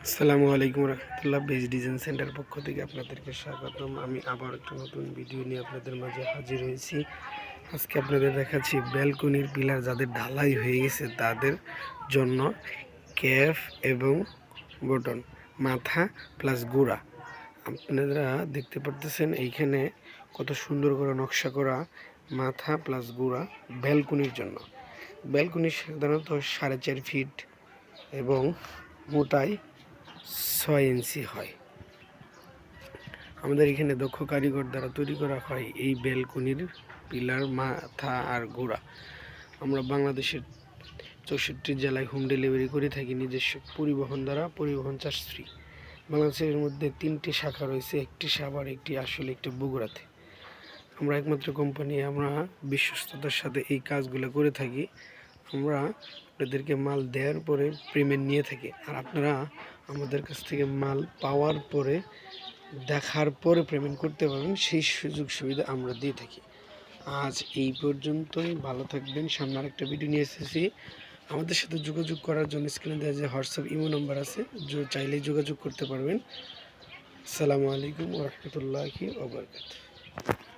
আসসালামু আলাইকুম রহমতুল্লাহ। Base design centre পক্ষ থেকে আপনাদেরকে স্বাগতম। আমি আবার একটা নতুন ভিডিও নিয়ে আপনাদের মাঝে হাজির হয়েছি। আজকে আপনাদের দেখাচ্ছি ব্যালকনির পিলার যাদের ঢালাই হয়ে গেছে তাদের জন্য ক্যাফ এবং বটন মাথা প্লাস গুঁড়া। আপনারা দেখতে পারতেছেন এইখানে কত সুন্দর করে নকশা করা মাথা প্লাস গুঁড়া ব্যালকনির জন্য। ব্যালকনি সাধারণত 4.5 ফিট এবং মোটাই 6 ইঞ্চি হয়। আমাদের এখানে দক্ষ কারিগর দ্বারা তৈরি করা হয় এই ব্যালকনির পিলার, মাথা আর গোড়া। আমরা বাংলাদেশের 64 জেলায় হোম ডেলিভারি করে থাকি নিজস্ব পরিবহন দ্বারা, পরিবহন চার্জ ফ্রি। বাংলাদেশের মধ্যে 3টি শাখা রয়েছে, একটি সাভার, একটি আসলে, একটি বগুড়াতে। আমরা একমাত্র কোম্পানি, আমরা বিশ্বস্ততার সাথে এই কাজগুলো করে থাকি। আমরা আপনাদেরকে মাল দেওয়ার পরে পেমেন্ট নিয়ে থাকি, আর আপনারা আমাদের কাছ থেকে মাল পাওয়ার পরে দেখার পরে পেমেন্ট করতে পারবেন, সেই সুযোগ সুবিধা আমরা দিয়ে থাকি। আজ এই পর্যন্তই, ভালো থাকবেন। সামনে আরেকটা ভিডিও নিয়ে এসেছি। আমাদের সাথে যোগাযোগ করার জন্য স্ক্রিনে দেওয়া যে হোয়াটসঅ্যাপ ইমো নাম্বার আছে, চাইলেই যোগাযোগ করতে পারবেন। আসসালামু আলাইকুম ওয়া রাহমাতুল্লাহি ওয়া বারাকাতুহু।